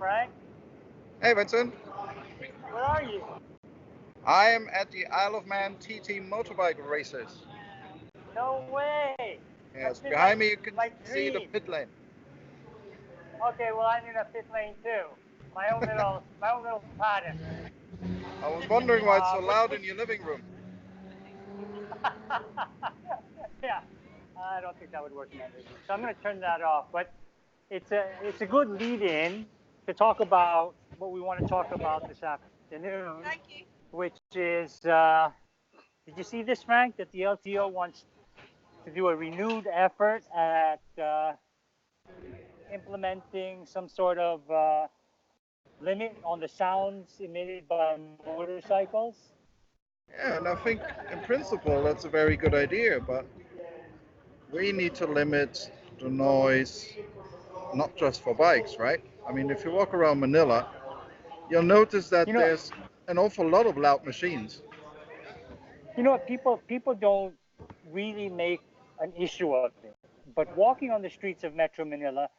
Frank. Hey Vincent, Where are you? I am at the Isle of Man TT motorbike races. No way. That's Yes, been behind me you can my see the dream. pit lane. Okay, well I'm in a pit lane too. My own little paddock. I was wondering why it's so Which loud which in your living room. yeah. I don't think that would work in my living room. So I'm going to turn that off. But it's a good lead-in to talk about what we want to talk about this afternoon, which is did you see this, Frank? That the LTO wants to do a renewed effort at implementing some sort of limit on the sounds emitted by motorcycles. Yeah, and I think in principle that's a very good idea, but we need to limit the noise not just for bikes, right? I mean, if you walk around Manila, you'll notice You that know, there's an awful lot of loud machines. you know what? People don't really make an issue of it, but walking on the streets of Metro Manila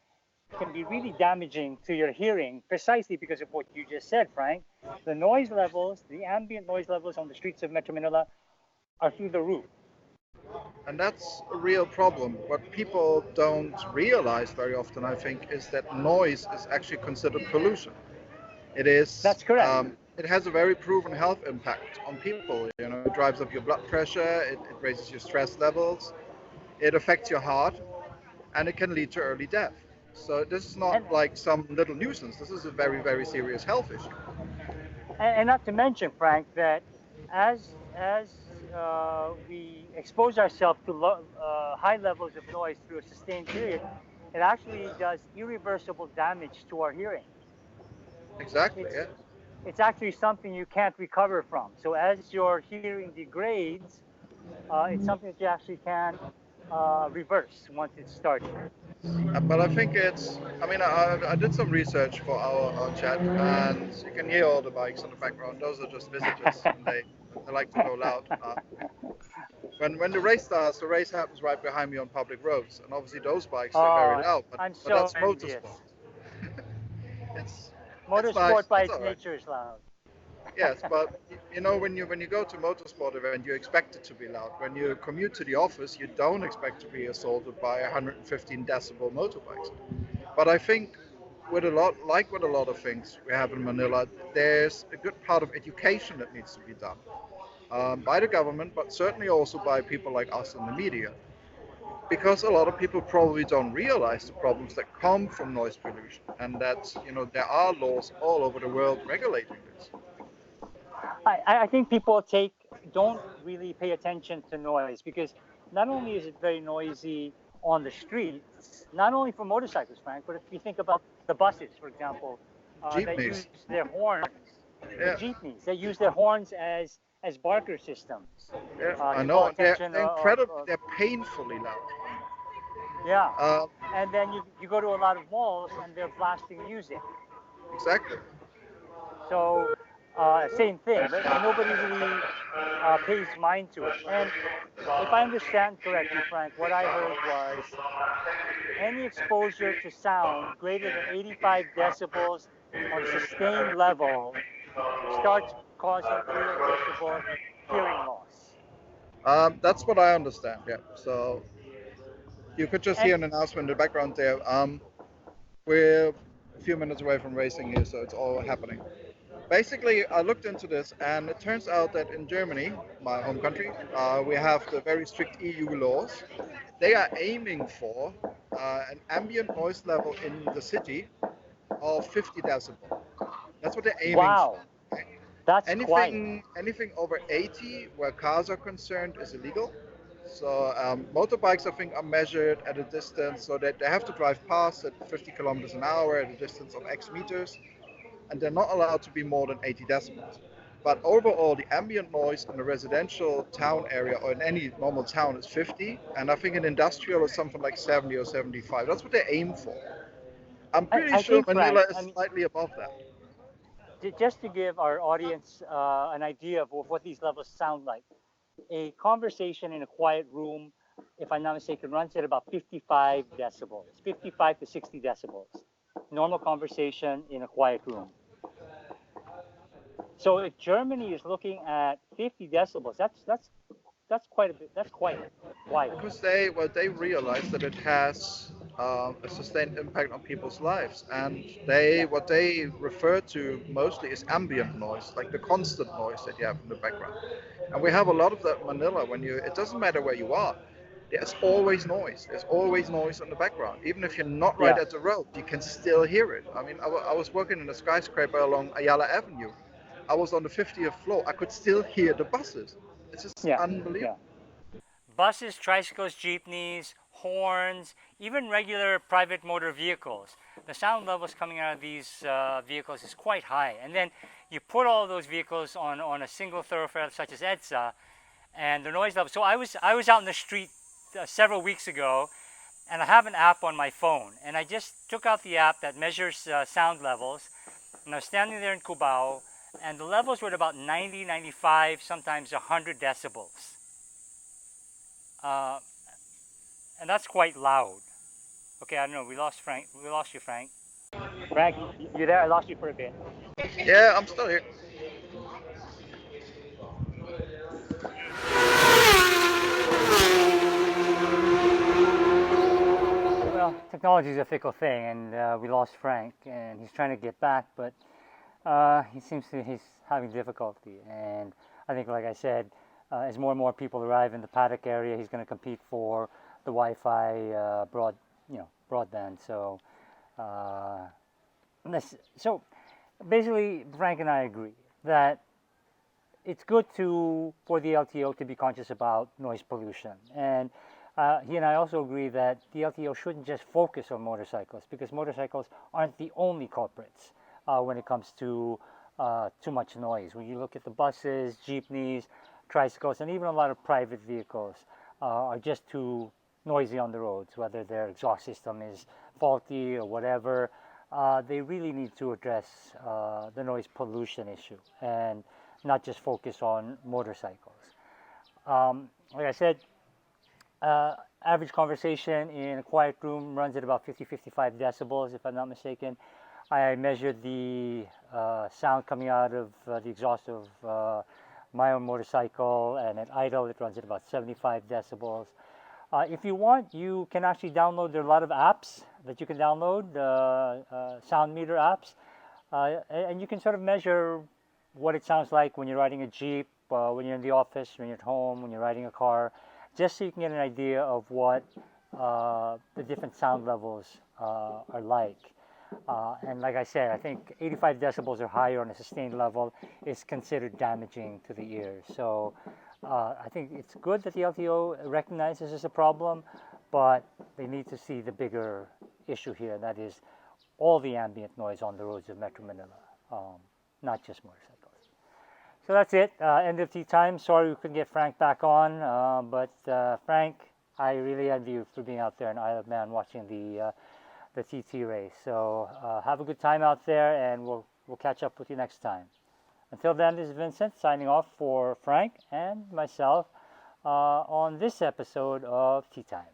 can be really damaging to your hearing, precisely because of what you just said, Frank. The noise levels, the ambient noise levels on the streets of Metro Manila are through the roof. And that's a real problem. What people don't realize very often, I think, is that noise is actually considered pollution. It is. That's correct. It has a very proven health impact on people. You know, it drives up your blood pressure. It raises your stress levels. It affects your heart, and it can lead to early death. So this is not And like some little nuisance. This is a very, very serious health issue. and not to mention, Frank, that as we expose ourselves to high levels of noise through a sustained period, it actually does irreversible damage to our hearing. Exactly. It's Yeah. it's actually something you can't recover from. So as your hearing degrades, it's something that you actually can't reverse once it's started. But I think it's. I mean, I did some research for our chat, and you can hear all the bikes in the background. Those are just visitors, and they like to go loud. When the race starts, the race happens right behind me on public roads, and obviously those bikes they're very Oh, loud. I'm But so that's envious. motorsport. it's it's nice. Motorsport by It's its all right. nature is loud. Yes, but you know when you go to a motorsport event, you expect it to be loud. When you commute to the office, you don't expect to be assaulted by 115 decibel motorbikes. But I think with a lot of things we have in Manila, there's a good part of education that needs to be done by the government, but certainly also by people like us in the media, because a lot of people probably don't realize the problems that come from noise pollution, and that there are laws all over the world regulating this. I think people don't really pay attention to noise because not only is it very noisy on the streets, not only for motorcycles, Frank, but if you think about the buses, for example, that Jeepneys, use their horns, the yeah, jeepneys, they use their horns as barker systems yeah, I to call know attention they're incredible. They're painfully loud. yeah. Uh, And then you go to a lot of malls and they're blasting music. exactly. So same thing, but nobody really pays mind to it. And if I understand correctly, Frank, what I heard was any exposure to sound greater than 85 decibels on a sustained level starts causing irreversible hearing loss. That's what I understand. Yeah. So you could just And hear an announcement in the background there. We're a few minutes away from racing here, so it's all happening. Basically, I looked into this, and it turns out that in Germany, my home country, we have the very strict EU laws. They are aiming for an ambient noise level in the city of 50 decibel. That's what they're aiming for. wow, that's quite. Anything over 80, where cars are concerned, is illegal. So motorbikes, I think, are measured at a distance, so that they have to drive past at 50 kilometers an hour at a distance of X meters, and they're not allowed to be more than 80 decibels. But overall, the ambient noise in a residential town area or in any normal town is 50, and I think in industrial is something like 70 or 75. That's what they aim for. I'm pretty I sure think, Frank, Manila is I mean, slightly above that. just to give our audience an idea of what these levels sound like, a conversation in a quiet room, if I'm not mistaken, runs at about 55 decibels, 55 to 60 decibels. normal conversation in a quiet room. So if Germany is looking at 50 decibels, that's quite a bit. That's quite quiet. Because they realize that it has a sustained impact on people's lives, and Yeah. what they refer to mostly is ambient noise, like the constant noise that you have in the background. And we have a lot of that in Manila. It doesn't matter where you are, there's always noise. There's always noise in the background. Even if you're not right Yeah. at the road, you can still hear it. I mean, I was working in a skyscraper along Ayala Avenue. I was on the 50th floor. I could still hear the buses. It's just Yeah. unbelievable. Yeah. Buses, tricycles, jeepneys, horns, even regular private motor vehicles. The sound levels coming out of these vehicles is quite high. And then you put all those vehicles on a single thoroughfare such as EDSA, and the noise level. So I was out in the street several weeks ago, and I have an app on my phone, and I just took out the app that measures sound levels, and I was standing there in Cubao, and the levels were at about 90, 95, sometimes 100 decibels. Uh, and that's quite loud. Okay, I don't know. We lost Frank. We lost you, Frank. Frank, you there? I lost you for a bit. Yeah, I'm still here. Well, technology is a fickle thing, and we lost Frank, and he's trying to get back, but he's having difficulty. And I think, like I said, as more and more people arrive in the paddock area, he's going to compete for the Wi-Fi broadband. Uh, so basically, Frank and I agree that it's good for the LTO to be conscious about noise pollution, and he and I also agree that the LTO shouldn't just focus on motorcycles, because motorcycles aren't the only culprits when it comes to too much noise. When you look at the buses, jeepneys, tricycles, and even a lot of private vehicles are just too noisy on the roads, whether their exhaust system is faulty or whatever. They really need to address the noise pollution issue and not just focus on motorcycles. Like I said, average conversation in a quiet room runs at about 50-55 decibels, if I'm not mistaken. I measured the sound coming out of the exhaust of my own motorcycle, and at idle it runs at about 75 decibels. If you want, you can actually download. There are a lot of apps that you can download, sound meter apps, and you can sort of measure what it sounds like when you're riding a Jeep, when you're in the office, when you're at home, when you're riding a car, just so you can get an idea of what the different sound levels are like. And like I said, I think 85 decibels or higher on a sustained level is considered damaging to the ears. So I think it's good that the LTO recognizes this as a problem, but they need to see the bigger issue here, and that is all the ambient noise on the roads of Metro Manila, not just motorcycles. So that's it. End of tea time. Sorry we couldn't get Frank back on, but Frank, I really envy you for being out there in Isle of Man watching the TT race. So have a good time out there, and we'll catch up with you next time. Until then, this is Vincent signing off for Frank and myself on this episode of Tea Time.